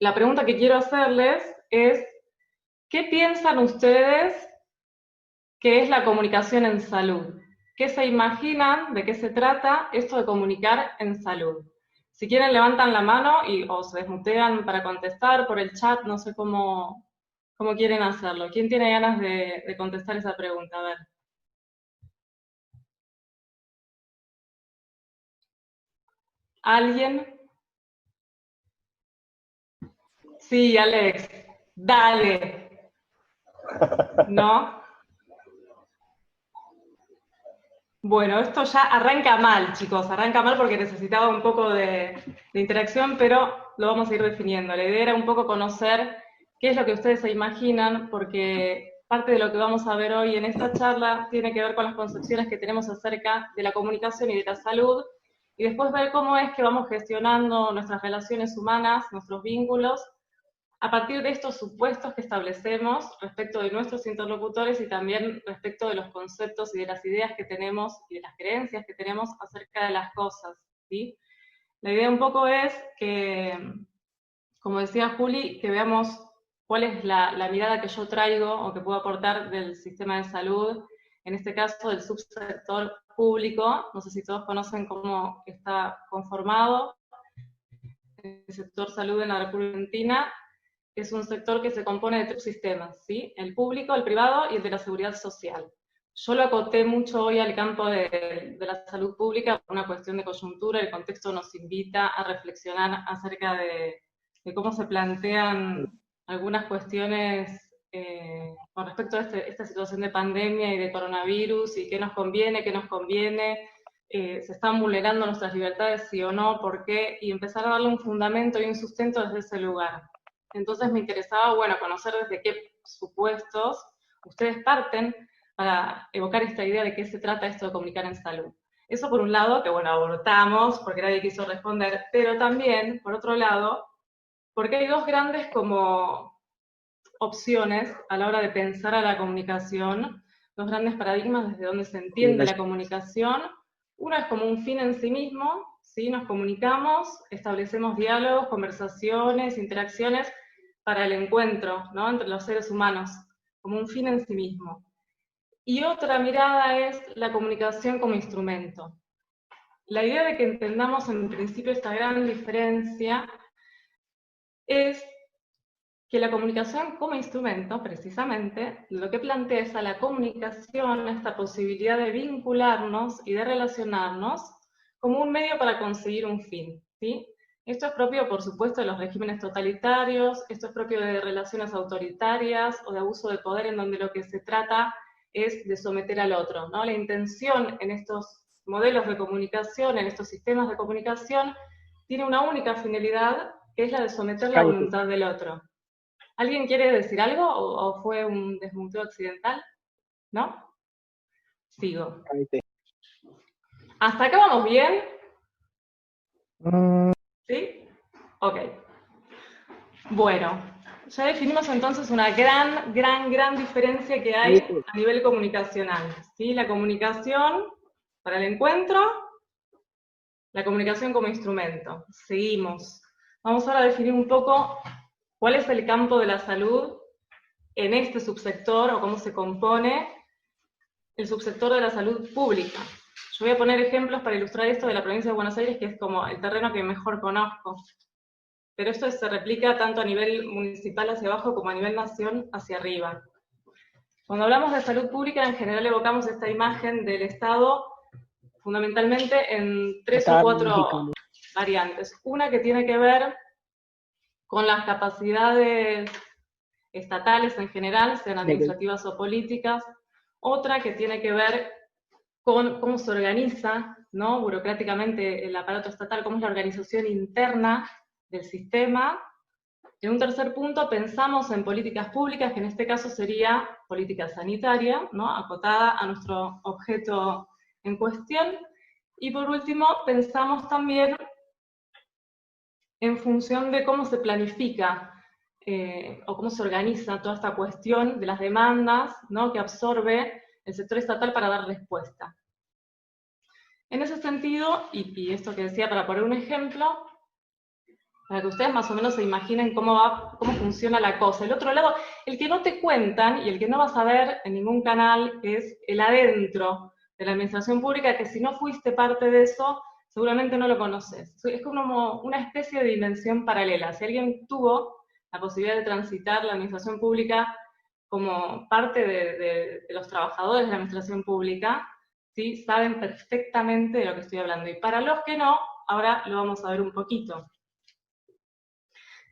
la pregunta que quiero hacerles es, ¿qué piensan ustedes que es la comunicación en salud? ¿Qué se imaginan, de qué se trata esto de comunicar en salud? Si quieren levantan la mano o se desmutean para contestar por el chat, no sé cómo quieren hacerlo. ¿Quién tiene ganas de contestar esa pregunta? A ver. ¿Alguien? Sí, Alex. Dale. ¿No? Bueno, esto ya arranca mal, chicos. Arranca mal porque necesitaba un poco de interacción, pero lo vamos a ir definiendo. La idea era un poco conocer qué es lo que ustedes se imaginan, porque parte de lo que vamos a ver hoy en esta charla tiene que ver con las concepciones que tenemos acerca de la comunicación y de la salud, y después ver cómo es que vamos gestionando nuestras relaciones humanas, nuestros vínculos, a partir de estos supuestos que establecemos respecto de nuestros interlocutores y también respecto de los conceptos y de las ideas que tenemos y de las creencias que tenemos acerca de las cosas, ¿sí? La idea un poco es que, como decía Juli, que veamos cuál es la mirada que yo traigo o que puedo aportar del sistema de salud, en este caso del subsector público. No sé si todos conocen cómo está conformado el sector salud en la República Argentina. Es un sector que se compone de tres sistemas, ¿sí? El público, el privado y el de la seguridad social. Yo lo acoté mucho hoy al campo de la salud pública por una cuestión de coyuntura. El contexto nos invita a reflexionar acerca de cómo se plantean algunas cuestiones con respecto a esta situación de pandemia y de coronavirus, y qué nos conviene, se están vulnerando nuestras libertades, sí o no, por qué, y empezar a darle un fundamento y un sustento desde ese lugar. Entonces me interesaba, bueno, conocer desde qué supuestos ustedes parten para evocar esta idea de qué se trata esto de comunicar en salud. Eso por un lado, que bueno, abortamos porque nadie quiso responder, pero también, por otro lado, porque hay dos grandes como opciones a la hora de pensar a la comunicación, dos grandes paradigmas desde donde se entiende la comunicación. Uno es como un fin en sí mismo, ¿sí? Nos comunicamos, establecemos diálogos, conversaciones, interacciones para el encuentro, ¿no? Entre los seres humanos, como un fin en sí mismo. Y otra mirada es la comunicación como instrumento. La idea de que entendamos en principio esta gran diferencia es que la comunicación como instrumento, precisamente, lo que plantea es a la comunicación esta posibilidad de vincularnos y de relacionarnos como un medio para conseguir un fin, ¿sí? Esto es propio, por supuesto, de los regímenes totalitarios, esto es propio de relaciones autoritarias o de abuso de poder, en donde lo que se trata es de someter al otro, ¿no? La intención en estos modelos de comunicación, en estos sistemas de comunicación, tiene una única finalidad, que es la de someter la voluntad del otro. ¿Alguien quiere decir algo o fue un desmuteo accidental? ¿No? Sigo. ¿Hasta acá vamos bien? ¿Sí? Ok. Bueno, ya definimos entonces una gran diferencia que hay a nivel comunicacional, ¿sí? La comunicación para el encuentro, la comunicación como instrumento. Seguimos. Vamos ahora a definir un poco cuál es el campo de la salud en este subsector, o cómo se compone el subsector de la salud pública. Yo voy a poner ejemplos para ilustrar esto de la provincia de Buenos Aires, que es como el terreno que mejor conozco. Pero esto se replica tanto a nivel municipal hacia abajo como a nivel nación hacia arriba. Cuando hablamos de salud pública, en general evocamos esta imagen del Estado fundamentalmente en 3 o 4 variantes. Una que tiene que ver con las capacidades estatales en general, sean administrativas o políticas. Otra que tiene que ver con cómo se organiza, ¿no? Burocráticamente el aparato estatal, cómo es la organización interna del sistema. En un tercer punto pensamos en políticas públicas, que en este caso sería política sanitaria, ¿no? Acotada a nuestro objeto en cuestión. Y por último, pensamos también en función de cómo se planifica o cómo se organiza toda esta cuestión de las demandas, ¿no? Que absorbe el sector estatal para dar respuesta. En ese sentido, y esto que decía para poner un ejemplo, para que ustedes más o menos se imaginen cómo funciona la cosa. El otro lado, el que no te cuentan y el que no vas a ver en ningún canal es el adentro de la administración pública, que si no fuiste parte de eso, seguramente no lo conoces. Es como una especie de dimensión paralela. Si alguien tuvo la posibilidad de transitar la administración pública como parte de los trabajadores de la administración pública, ¿sí? Saben perfectamente de lo que estoy hablando. Y para los que no, ahora lo vamos a ver un poquito.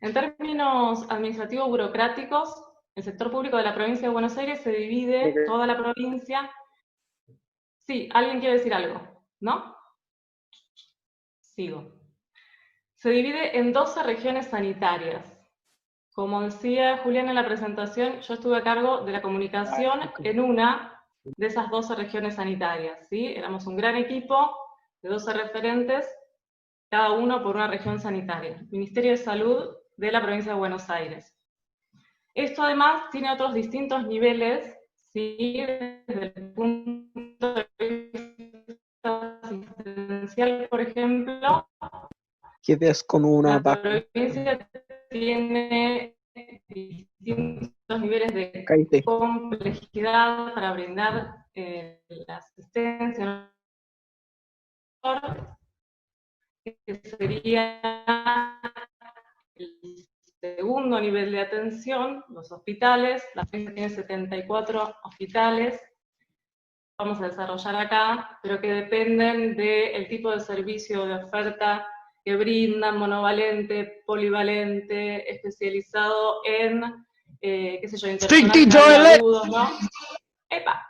En términos administrativos burocráticos, el sector público de la provincia de Buenos Aires se divide, toda la provincia. Sí, ¿alguien quiere decir algo? ¿No? Sigo. Se divide en 12 regiones sanitarias. Como decía Julián en la presentación, yo estuve a cargo de la comunicación en una de esas 12 regiones sanitarias, ¿sí? Éramos un gran equipo de 12 referentes, cada uno por una región sanitaria. Ministerio de Salud de la provincia de Buenos Aires. Esto además tiene otros distintos niveles, ¿sí? Desde el punto de vista asistencial, por ejemplo, Quedes con una la provincia tiene distintos niveles de complejidad para brindar la asistencia, que sería el segundo nivel de atención, los hospitales. La provincia tiene 74 hospitales, vamos a desarrollar acá, pero que dependen del tipo de servicio de oferta que brindan, monovalente, polivalente, especializado en, qué sé yo, internacionales agudos, ¿no? ¡Epa!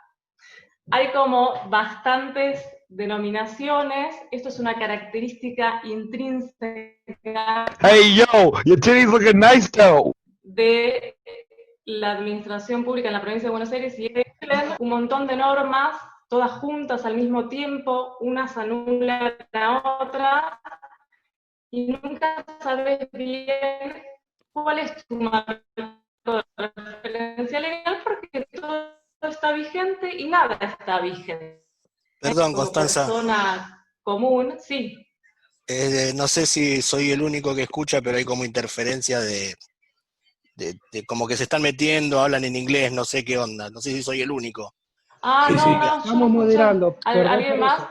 Hay como bastantes denominaciones. Esto es una característica intrínseca. Hey yo, your titties looking nice though. De la administración pública en la provincia de Buenos Aires, y es un montón de normas, todas juntas al mismo tiempo, unas anulan a la otra, y nunca sabes bien cuál es tu marco de referencia legal, porque todo está vigente y nada está vigente. Perdón, como Constanza. Persona común, sí. No sé si soy el único que escucha, pero hay como interferencia de como que se están metiendo, hablan en inglés, no sé qué onda. No sé si soy el único. Ah, Sí, no, sí. no, Estamos moderando. ¿Alguien más?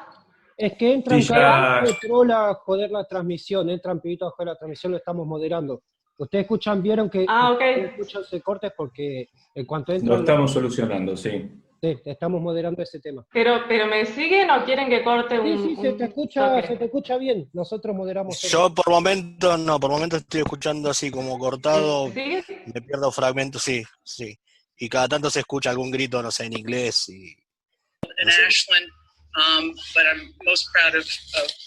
Es que entran Sí, cada ya. vez trola a joder la transmisión, entran pibitos a joder la transmisión, lo estamos moderando. Ustedes vieron que Ah, ok. escuchan cortes porque en cuanto entran... Lo estamos solucionando, sí. Sí, estamos moderando ese tema. Pero ¿me siguen o quieren que corte Sí, se te escucha bien. Nosotros moderamos. Yo por momento estoy escuchando así como cortado, ¿Sí? me pierdo fragmentos, sí. Y cada tanto se escucha algún grito, no sé, en inglés. In Ashland, but I'm most proud of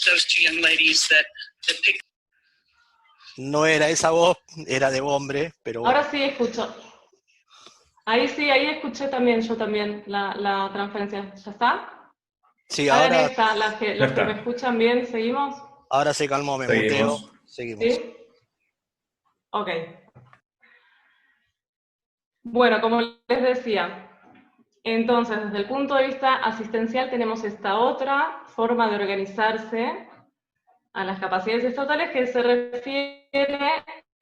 those two young ladies that picked. No era esa voz, era de hombre, pero bueno. Ahora sí escucho. Ahí escuché también, yo también, la transferencia. ¿Ya está? Sí, Ahora ahora está, los que me escuchan bien, ¿seguimos? ahora se calmó, me muteo. Seguimos. ¿Sí? Ok. Bueno, como les decía, entonces, desde el punto de vista asistencial tenemos esta otra forma de organizarse a las capacidades estatales que se refiere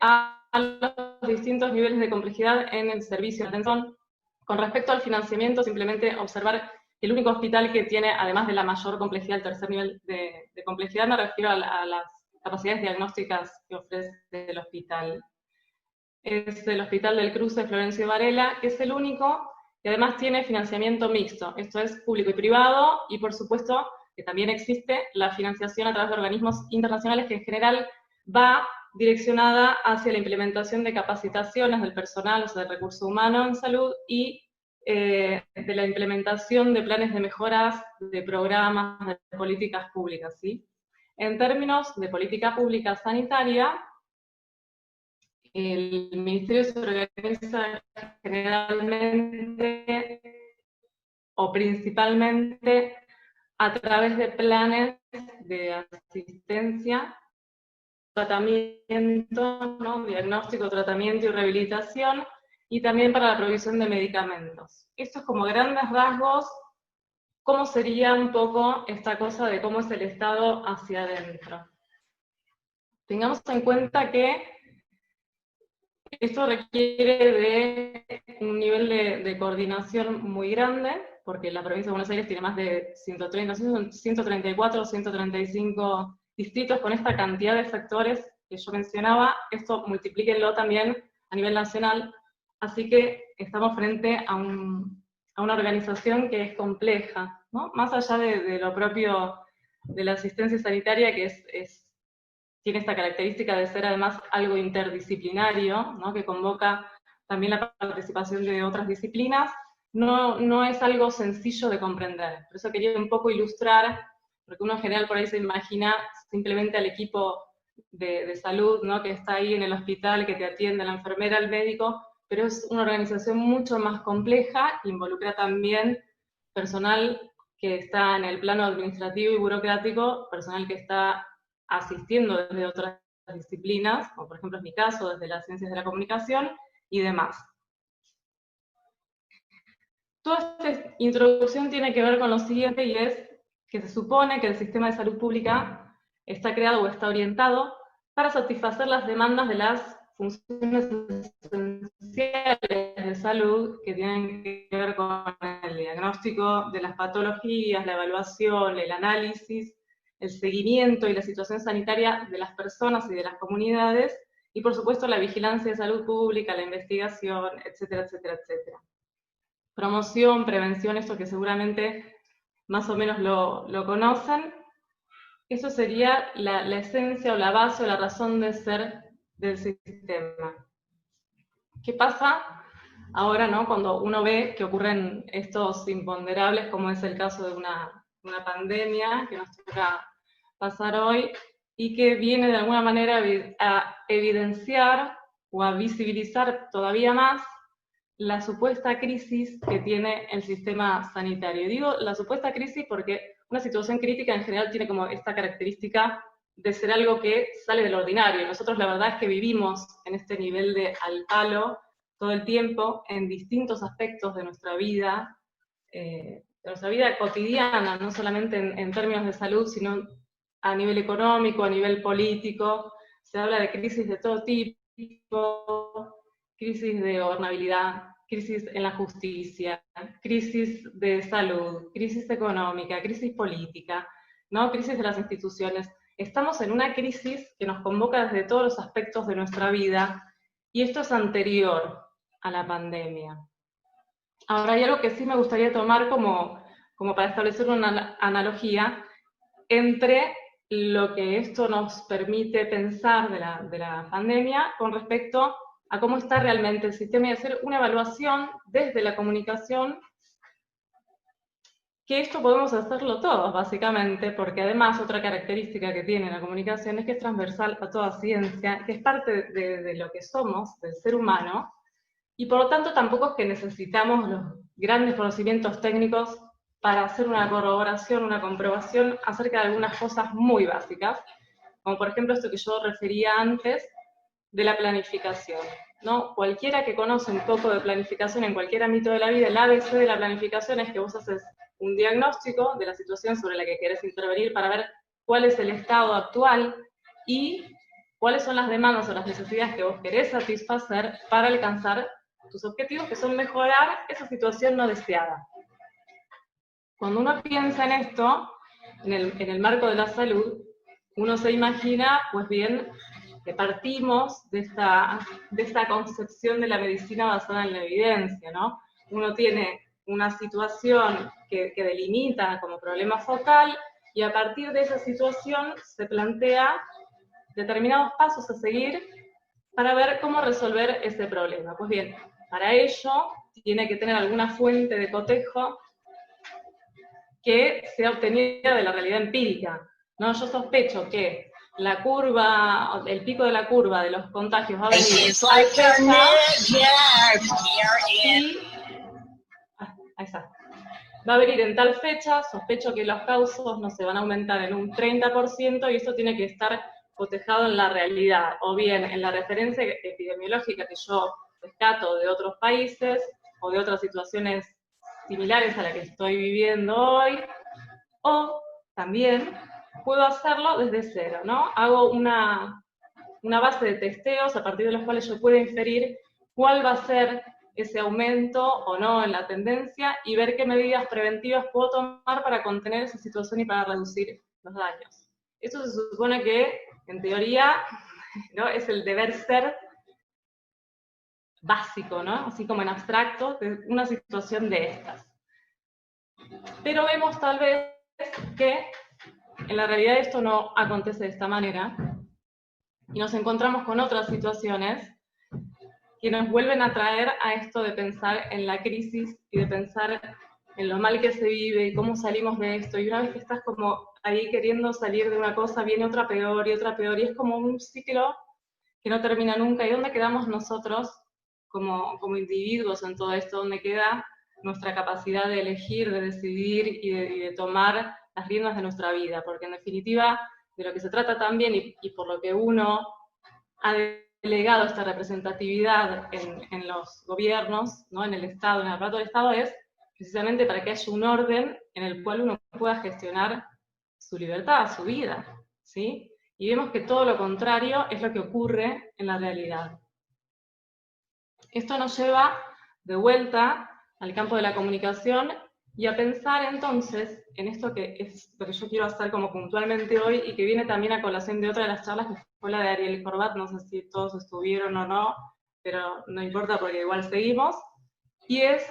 a los distintos niveles de complejidad en el servicio de atención. Con respecto al financiamiento, simplemente observar que el único hospital que tiene, además de la mayor complejidad, el tercer nivel de complejidad, me refiero a las capacidades diagnósticas que ofrece el hospital. Es el Hospital del Cruce Florencio Varela, que es el único que además tiene financiamiento mixto. Esto es público y privado, y por supuesto que también existe la financiación a través de organismos internacionales que en general va direccionada hacia la implementación de capacitaciones del personal, o sea, del recurso humano en salud, y de la implementación de planes de mejoras, de programas, de políticas públicas, ¿sí? En términos de política pública sanitaria, el Ministerio se organiza generalmente o principalmente a través de planes de asistencia, tratamiento, ¿no? Diagnóstico, tratamiento y rehabilitación, y también para la provisión de medicamentos. Esto es como grandes rasgos, cómo sería un poco esta cosa de cómo es el Estado hacia adentro. tengamos en cuenta que esto requiere de un nivel de coordinación muy grande, porque la provincia de Buenos Aires tiene más de 134, 135 distritos con esta cantidad de sectores que yo mencionaba. Esto multiplíquenlo también a nivel nacional, así que estamos frente a una organización que es compleja, ¿no? Más allá de lo propio de la asistencia sanitaria, que tiene esta característica de ser además algo interdisciplinario, ¿no? Que convoca también la participación de otras disciplinas, no es algo sencillo de comprender. Por eso quería un poco ilustrar, porque uno en general por ahí se imagina simplemente al equipo de salud, ¿no? Que está ahí en el hospital, que te atiende la enfermera, el médico, pero es una organización mucho más compleja, involucra también personal que está en el plano administrativo y burocrático, personal que está asistiendo desde otras disciplinas, como por ejemplo es mi caso, desde las ciencias de la comunicación y demás. Toda esta introducción tiene que ver con lo siguiente, y es que se supone que el sistema de salud pública está creado o está orientado para satisfacer las demandas de las funciones esenciales de salud que tienen que ver con el diagnóstico de las patologías, la evaluación, el análisis, el seguimiento y la situación sanitaria de las personas y de las comunidades, y por supuesto la vigilancia de salud pública, la investigación, etcétera, etcétera, etcétera. Promoción, prevención, esto que seguramente más o menos lo conocen. Eso sería la esencia o la base o la razón de ser del sistema. ¿Qué pasa ahora, ¿no? Cuando uno ve que ocurren estos imponderables, como es el caso de una pandemia que nos toca pasar hoy, y que viene de alguna manera a evidenciar o a visibilizar todavía más la supuesta crisis que tiene el sistema sanitario. Digo la supuesta crisis porque una situación crítica en general tiene como esta característica de ser algo que sale del ordinario. Nosotros la verdad es que vivimos en este nivel de al palo todo el tiempo en distintos aspectos de nuestra vida cotidiana, no solamente en términos de salud, sino a nivel económico, a nivel político. Se habla de crisis de todo tipo, crisis de gobernabilidad, crisis en la justicia, crisis de salud, crisis económica, crisis política, ¿no? Crisis de las instituciones. Estamos en una crisis que nos convoca desde todos los aspectos de nuestra vida, y esto es anterior a la pandemia. Ahora hay algo que sí me gustaría tomar como para establecer una analogía entre lo que esto nos permite pensar de la pandemia con respecto a cómo está realmente el sistema, y hacer una evaluación desde la comunicación, que esto podemos hacerlo todos, básicamente, porque además otra característica que tiene la comunicación es que es transversal a toda ciencia, que es parte de lo que somos, del ser humano, y por lo tanto tampoco es que necesitamos los grandes conocimientos técnicos para hacer una corroboración, una comprobación acerca de algunas cosas muy básicas, como por ejemplo esto que yo refería antes, de la planificación, ¿no? Cualquiera que conoce un poco de planificación en cualquier ámbito de la vida, el ABC de la planificación es que vos haces un diagnóstico de la situación sobre la que querés intervenir para ver cuál es el estado actual y cuáles son las demandas o las necesidades que vos querés satisfacer para alcanzar tus objetivos, que son mejorar esa situación no deseada. Cuando uno piensa en esto, en el marco de la salud, uno se imagina, pues bien, que partimos de esta concepción de la medicina basada en la evidencia, ¿no? Uno tiene una situación que delimita como problema focal, y a partir de esa situación se plantea determinados pasos a seguir para ver cómo resolver ese problema. Pues bien, para ello tiene que tener alguna fuente de cotejo que sea obtenida de la realidad empírica, ¿no? Yo sospecho que la curva, el pico de la curva de los contagios va a venir en tal fecha, ahí está. Va a venir en tal fecha, sospecho que los casos no se van a aumentar en un 30%, y esto tiene que estar cotejado en la realidad, o bien en la referencia epidemiológica que yo rescato de otros países, o de otras situaciones similares a la que estoy viviendo hoy, o también puedo hacerlo desde cero, ¿no? Hago una una base de testeos a partir de los cuales yo puedo inferir cuál va a ser ese aumento o no en la tendencia y ver qué medidas preventivas puedo tomar para contener esa situación y para reducir los daños. Eso se supone que, en teoría, ¿no?, es el deber ser básico, ¿no?, así como en abstracto, de una situación de estas. Pero vemos tal vez que en la realidad esto no acontece de esta manera, y nos encontramos con otras situaciones que nos vuelven a traer a esto de pensar en la crisis y de pensar en lo mal que se vive y cómo salimos de esto, y una vez que estás como ahí queriendo salir de una cosa, viene otra peor, y es como un ciclo que no termina nunca. ¿Y dónde quedamos nosotros como individuos en todo esto? ¿Dónde queda nuestra capacidad de elegir, de decidir y de tomar las riendas de nuestra vida? Porque en definitiva, de lo que se trata también, y por lo que uno ha delegado esta representatividad en los gobiernos, ¿no?, en el Estado, en el aparato del Estado, es precisamente para que haya un orden en el cual uno pueda gestionar su libertad, su vida, ¿sí? Y vemos que todo lo contrario es lo que ocurre en la realidad. Esto nos lleva de vuelta al campo de la comunicación y a pensar entonces en esto que es lo que yo quiero hacer como puntualmente hoy y que viene también a colación de otra de las charlas que fue la de Ariel Corbat, no sé si todos estuvieron o no, pero no importa porque igual seguimos, y es,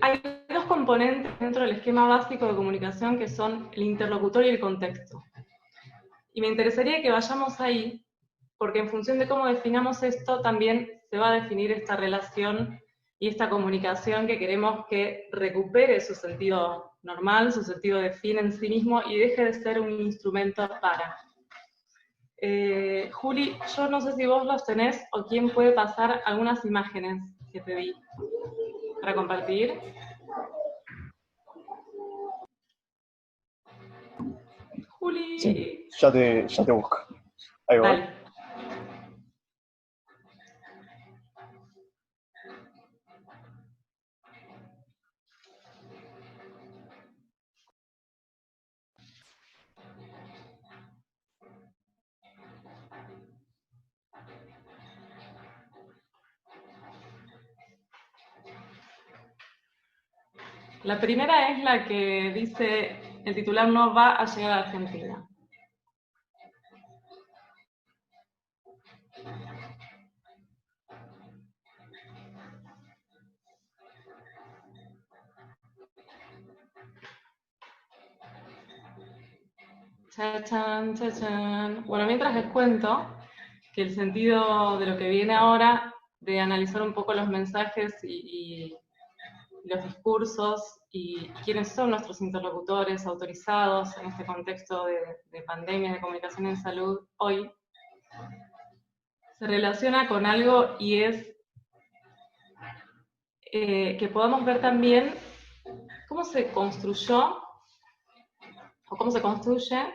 hay dos componentes dentro del esquema básico de comunicación que son el interlocutor y el contexto. Y me interesaría que vayamos ahí, porque en función de cómo definamos esto, también se va a definir esta relación y esta comunicación que queremos que recupere su sentido normal, su sentido de fin en sí mismo, y deje de ser un instrumento para. Juli, yo no sé si vos los tenés, o quién puede pasar algunas imágenes que te di para compartir. Juli. Sí, ya te busco. Ahí voy. Dale. La primera es la que dice, el titular no va a llegar a Argentina. Chachán, chachán. Bueno, mientras les cuento que el sentido de lo que viene ahora, de analizar un poco los mensajes y los discursos y quiénes son nuestros interlocutores autorizados en este contexto de pandemia, de comunicación en salud hoy, se relaciona con algo y es que podamos ver también cómo se construyó o cómo se construye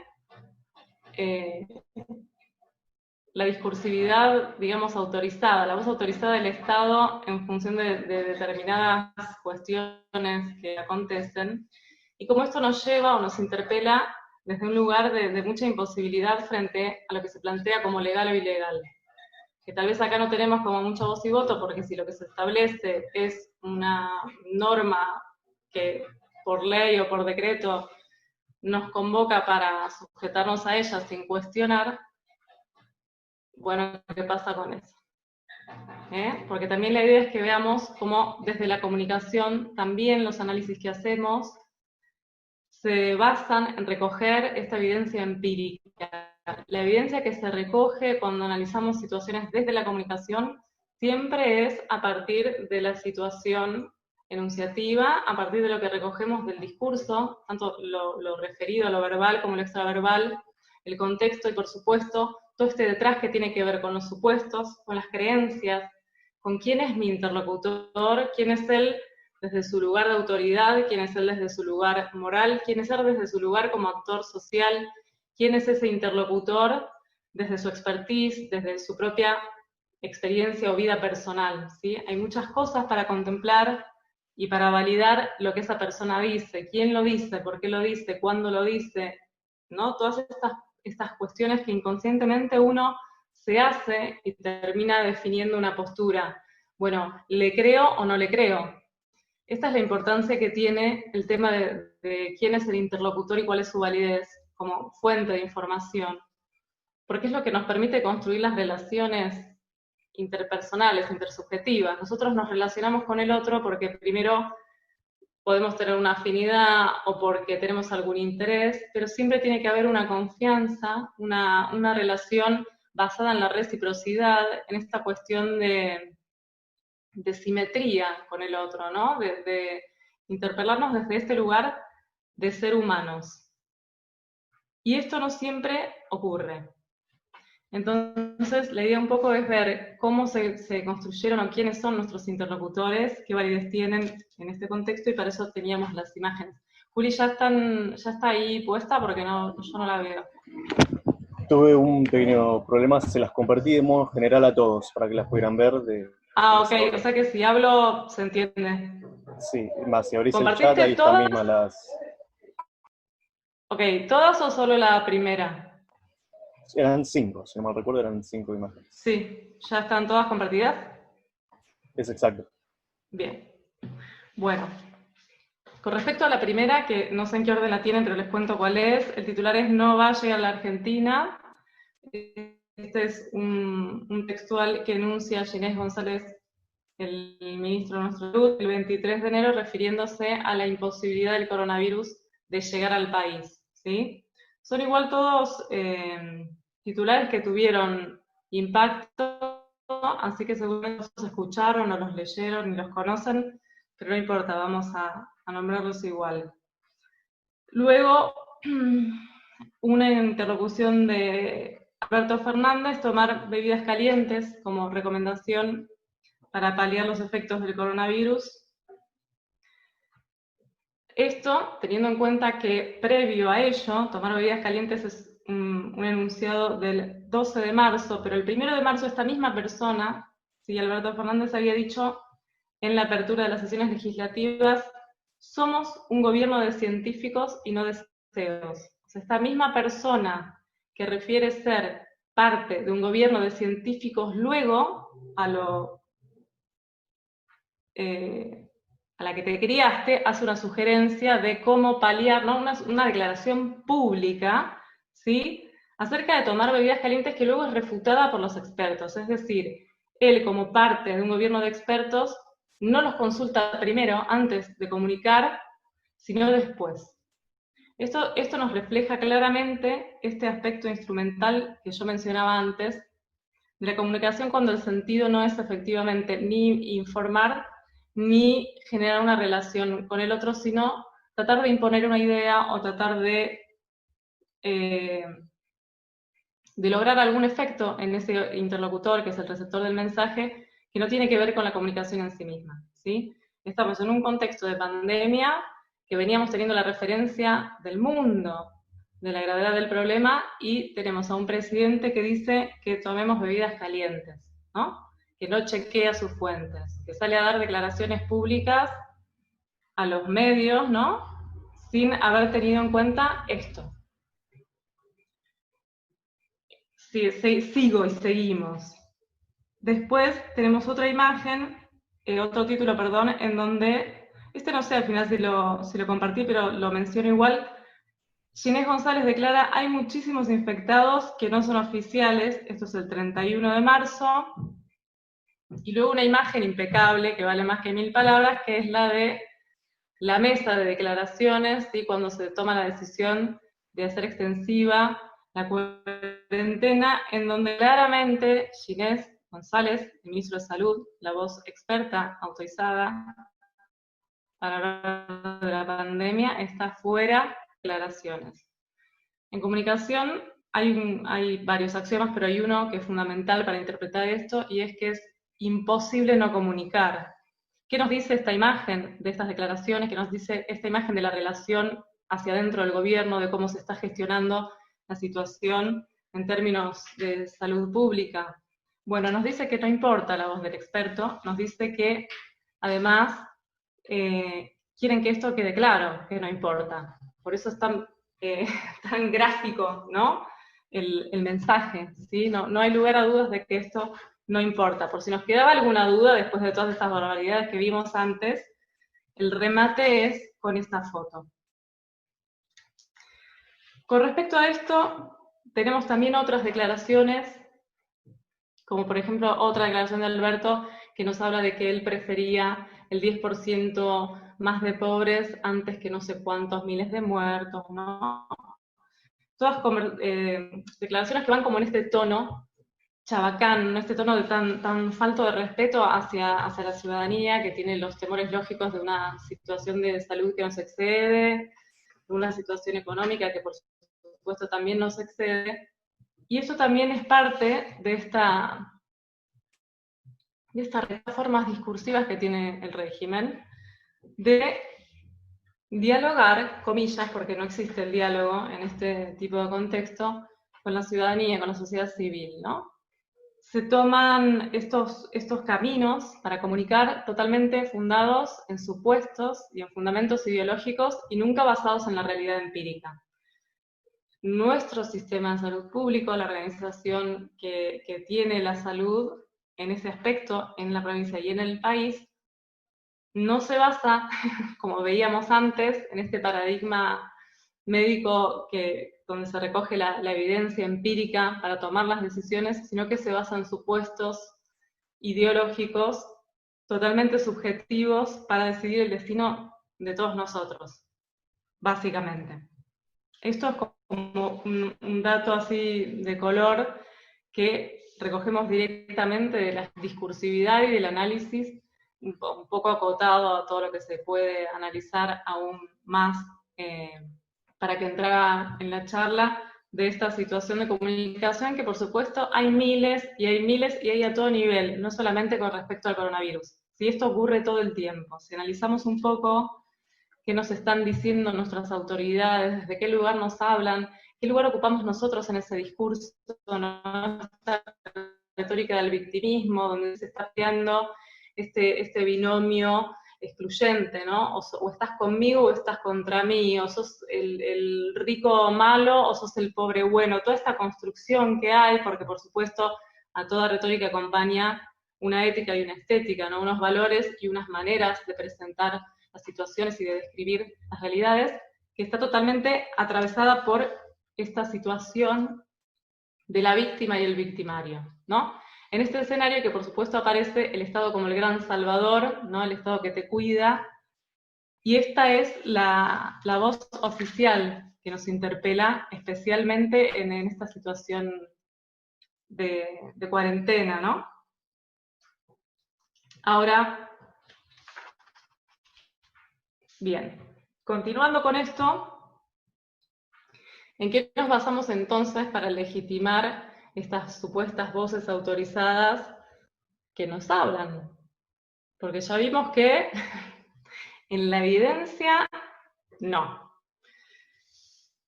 la discursividad, digamos, autorizada, la voz autorizada del Estado en función de determinadas cuestiones que acontecen, y cómo esto nos lleva o nos interpela desde un lugar de mucha imposibilidad frente a lo que se plantea como legal o ilegal. Que tal vez acá no tenemos como mucha voz y voto, porque si lo que se establece es una norma que por ley o por decreto nos convoca para sujetarnos a ella sin cuestionar, bueno, ¿qué pasa con eso? Porque también la idea es que veamos cómo desde la comunicación también los análisis que hacemos se basan en recoger esta evidencia empírica. La evidencia que se recoge cuando analizamos situaciones desde la comunicación siempre es a partir de la situación enunciativa, a partir de lo que recogemos del discurso, tanto lo referido a lo verbal como lo extraverbal, el contexto y por supuesto todo este detrás que tiene que ver con los supuestos, con las creencias, con quién es mi interlocutor, quién es él desde su lugar de autoridad, quién es él desde su lugar moral, quién es él desde su lugar como actor social, quién es ese interlocutor desde su expertise, desde su propia experiencia o vida personal, ¿sí? Hay muchas cosas para contemplar y para validar lo que esa persona dice, quién lo dice, por qué lo dice, cuándo lo dice, ¿no? Todas estas estas cuestiones que inconscientemente uno se hace y termina definiendo una postura. Bueno, ¿le creo o no le creo? Esta es la importancia que tiene el tema de quién es el interlocutor y cuál es su validez como fuente de información. Porque es lo que nos permite construir las relaciones interpersonales, intersubjetivas. Nosotros nos relacionamos con el otro porque primero podemos tener una afinidad o porque tenemos algún interés, pero siempre tiene que haber una confianza, una relación basada en la reciprocidad, en esta cuestión de simetría con el otro, ¿no? De interpelarnos desde este lugar de ser humanos. Y esto no siempre ocurre. Entonces, la idea un poco es ver cómo se construyeron o quiénes son nuestros interlocutores, qué validez tienen en este contexto, y para eso teníamos las imágenes. Juli, ¿ya está ahí puesta? Porque yo no la veo. Tuve un pequeño problema, se las compartí de modo general a todos, para que las pudieran ver. Ok, o sea que si hablo, se entiende. Sí, más, si abrís el chat, ahí están mismas las... Ok, ¿todas o solo la primera? Eran 5, si no mal recuerdo, eran 5 imágenes. Sí, ¿ya están todas compartidas? Es exacto. Bien. Bueno, con respecto a la primera, que no sé en qué orden la tienen, pero les cuento cuál es, el titular es "No vaya a la Argentina". Este es un textual que enuncia Ginés González, el ministro de nuestra salud, el 23 de enero, refiriéndose a la imposibilidad del coronavirus de llegar al país, ¿sí? Son igual todos titulares que tuvieron impacto, así que seguramente los escucharon o los leyeron y los conocen, pero no importa, vamos a nombrarlos igual. Luego, una interlocución de Alberto Fernández, tomar bebidas calientes como recomendación para paliar los efectos del coronavirus. Esto, teniendo en cuenta que previo a ello, tomar bebidas calientes es un enunciado del 12 de marzo, pero el 1 de marzo esta misma persona, sí, Alberto Fernández, había dicho en la apertura de las sesiones legislativas: somos un gobierno de científicos y no de CEOs. O sea, esta misma persona que refiere ser parte de un gobierno de científicos, luego a la que te criaste, hace una sugerencia de cómo paliar, ¿no? Una declaración pública, ¿sí?, acerca de tomar bebidas calientes, que luego es refutada por los expertos. Es decir, él, como parte de un gobierno de expertos, no los consulta primero, antes de comunicar, sino después. Esto nos refleja claramente este aspecto instrumental que yo mencionaba antes, de la comunicación, cuando el sentido no es efectivamente ni informar, ni generar una relación con el otro, sino tratar de imponer una idea o tratar de lograr algún efecto en ese interlocutor, que es el receptor del mensaje, que no tiene que ver con la comunicación en sí misma, ¿sí? Estamos en un contexto de pandemia, que veníamos teniendo la referencia del mundo, de la gravedad del problema, y tenemos a un presidente que dice que tomemos bebidas calientes, ¿no?, que no chequea sus fuentes, que sale a dar declaraciones públicas a los medios, ¿no?, sin haber tenido en cuenta esto. Sí, sigo y seguimos. Después tenemos otra imagen, otro título, perdón, en donde, no sé al final si lo compartí, pero lo menciono igual. Ginés González declara: hay muchísimos infectados que no son oficiales. Esto es el 31 de marzo. Y luego una imagen impecable, que vale más que 1000 palabras, que es la de la mesa de declaraciones, ¿sí?, cuando se toma la decisión de hacer extensiva la cuarentena, en donde claramente Ginés González, el ministro de Salud, la voz experta, autorizada para hablar de la pandemia, está fuera de declaraciones. En comunicación hay varios axiomas, pero hay uno que es fundamental para interpretar esto, y es que es imposible no comunicar. ¿Qué nos dice esta imagen de estas declaraciones? ¿Qué nos dice esta imagen de la relación hacia adentro del gobierno, de cómo se está gestionando la situación en términos de salud pública? Bueno, nos dice que no importa la voz del experto, nos dice que además quieren que esto quede claro, que no importa. Por eso es tan gráfico, ¿no?, el mensaje, ¿sí? No hay lugar a dudas de que esto no importa. Por si nos quedaba alguna duda después de todas estas barbaridades que vimos antes, el remate es con esta foto. Con respecto a esto, tenemos también otras declaraciones, como por ejemplo otra declaración de Alberto que nos habla de que él prefería el 10% más de pobres antes que no sé cuántos miles de muertos, ¿no? Todas declaraciones que van como en este tono chabacán, ¿no? Este tono de tan falto de respeto hacia la ciudadanía, que tiene los temores lógicos de una situación de salud que nos excede, de una situación económica que por supuesto también nos excede, y eso también es parte de estas formas discursivas que tiene el régimen, de dialogar, comillas, porque no existe el diálogo en este tipo de contexto, con la ciudadanía, con la sociedad civil, ¿no? Se toman estos caminos para comunicar totalmente fundados en supuestos y en fundamentos ideológicos y nunca basados en la realidad empírica. Nuestro sistema de salud público, la organización que tiene la salud en ese aspecto en la provincia y en el país, no se basa, como veíamos antes, en este paradigma médico donde se recoge la evidencia empírica para tomar las decisiones, sino que se basa en supuestos ideológicos totalmente subjetivos para decidir el destino de todos nosotros, básicamente. Esto es como un dato así de color que recogemos directamente de la discursividad y del análisis, un poco acotado a todo lo que se puede analizar aún más para que entrara en la charla de esta situación de comunicación que por supuesto hay miles y hay a todo nivel, no solamente con respecto al coronavirus. Si esto ocurre todo el tiempo, si analizamos un poco qué nos están diciendo nuestras autoridades, desde qué lugar nos hablan, qué lugar ocupamos nosotros en ese discurso, ¿no? Esta retórica del victimismo, donde se está creando este binomio excluyente, ¿no? O estás conmigo o estás contra mí, o sos el rico malo o sos el pobre bueno, toda esta construcción que hay, porque por supuesto a toda retórica acompaña una ética y una estética, ¿no? Unos valores y unas maneras de presentar las situaciones y de describir las realidades, que está totalmente atravesada por esta situación de la víctima y el victimario, ¿no? En este escenario que por supuesto aparece el Estado como el gran salvador, ¿no? El Estado que te cuida, y esta es la voz oficial que nos interpela especialmente en esta situación de cuarentena, ¿no? Ahora, bien, continuando con esto, ¿en qué nos basamos entonces para legitimar estas supuestas voces autorizadas que nos hablan? Porque ya vimos que en la evidencia, no.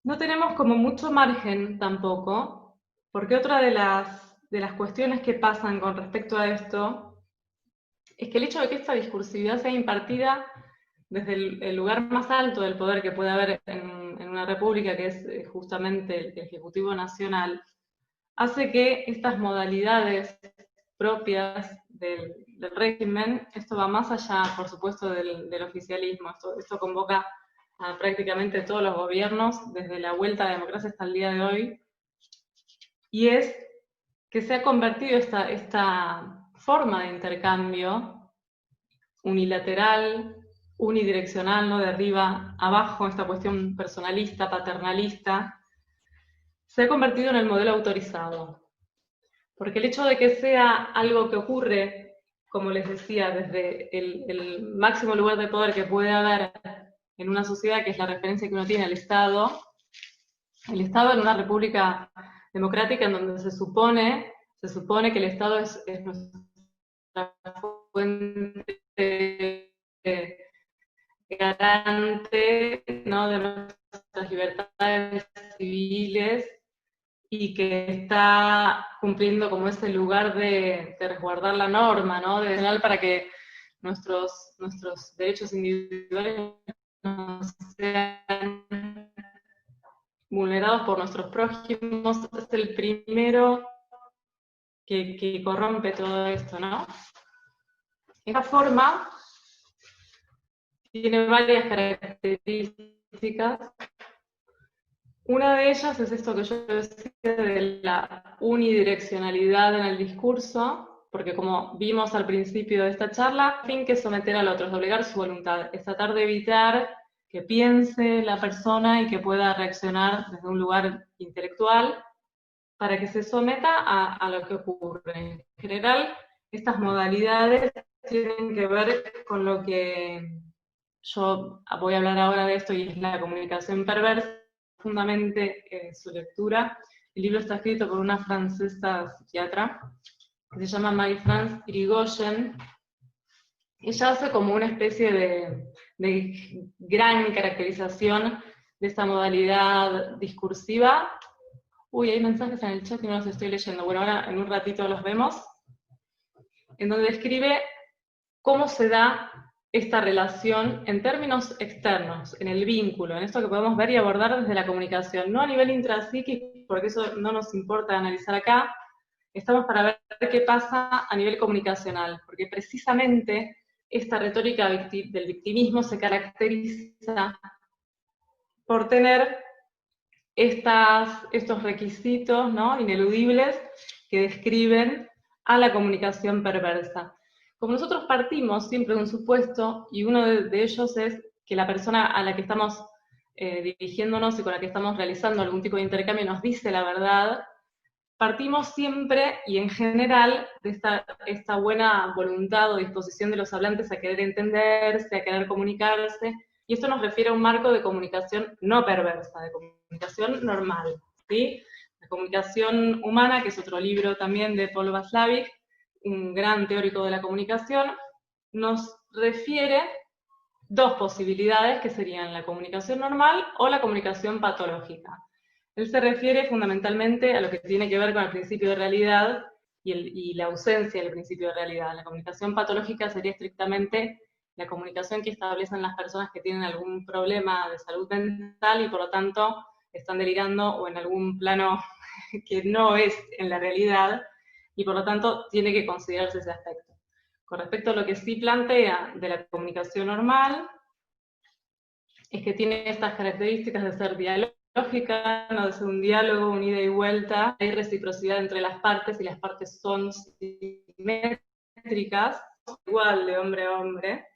No tenemos como mucho margen tampoco, porque otra de las cuestiones que pasan con respecto a esto es que el hecho de que esta discursividad sea impartida desde el lugar más alto del poder que puede haber en una república, que es justamente el Ejecutivo Nacional, hace que estas modalidades propias del régimen, esto va más allá, por supuesto, del oficialismo, esto convoca a prácticamente todos los gobiernos, desde la vuelta a la democracia hasta el día de hoy, y es que se ha convertido esta forma de intercambio unilateral, unidireccional, ¿no? De arriba abajo, esta cuestión personalista, paternalista, se ha convertido en el modelo autorizado. Porque el hecho de que sea algo que ocurre, como les decía, desde el máximo lugar de poder que puede haber en una sociedad, que es la referencia que uno tiene al Estado, el Estado en una república democrática en donde se supone que el Estado es nuestra fuente garante, ¿no? De nuestras libertades civiles, y que está cumpliendo como ese lugar de resguardar la norma, ¿no? Para que nuestros derechos individuales no sean vulnerados por nuestros prójimos, es el primero que corrompe todo esto, ¿no? Esta forma tiene varias características. Una de ellas es esto que yo decía de la unidireccionalidad en el discurso, porque como vimos al principio de esta charla, fin que someter al otro, es doblegar su voluntad, es tratar de evitar que piense la persona y que pueda reaccionar desde un lugar intelectual para que se someta a lo que ocurre. En general, estas modalidades tienen que ver con lo que yo voy a hablar ahora de esto, y es la comunicación perversa, profundamente su lectura. El libro está escrito por una francesa psiquiatra, que se llama Marie-France Irigoyen. Ella hace como una especie de gran caracterización de esta modalidad discursiva. Uy, hay mensajes en el chat y no los estoy leyendo. Bueno, ahora en un ratito los vemos. En donde describe cómo se da esta relación en términos externos, en el vínculo, en esto que podemos ver y abordar desde la comunicación, no a nivel intrapsíquico, porque eso no nos importa analizar acá, estamos para ver qué pasa a nivel comunicacional, porque precisamente esta retórica del victimismo se caracteriza por tener estos requisitos, ¿no?, ineludibles que describen a la comunicación perversa. Como nosotros partimos siempre de un supuesto, y uno de ellos es que la persona a la que estamos dirigiéndonos y con la que estamos realizando algún tipo de intercambio nos dice la verdad, partimos siempre y en general de esta buena voluntad o disposición de los hablantes a querer entenderse, a querer comunicarse, y esto nos refiere a un marco de comunicación no perversa, de comunicación normal, ¿sí? La comunicación humana, que es otro libro también de Paul Watzlawick, un gran teórico de la comunicación, nos refiere dos posibilidades que serían la comunicación normal o la comunicación patológica. Él se refiere fundamentalmente a lo que tiene que ver con el principio de realidad y la ausencia del principio de realidad. La comunicación patológica sería estrictamente la comunicación que establecen las personas que tienen algún problema de salud mental y por lo tanto están delirando o en algún plano que no es en la realidad, y por lo tanto tiene que considerarse ese aspecto. Con respecto a lo que sí plantea de la comunicación normal, es que tiene estas características de ser dialógica, no de ser un diálogo, un ida y vuelta, hay reciprocidad entre las partes y las partes son simétricas, igual de hombre a hombre,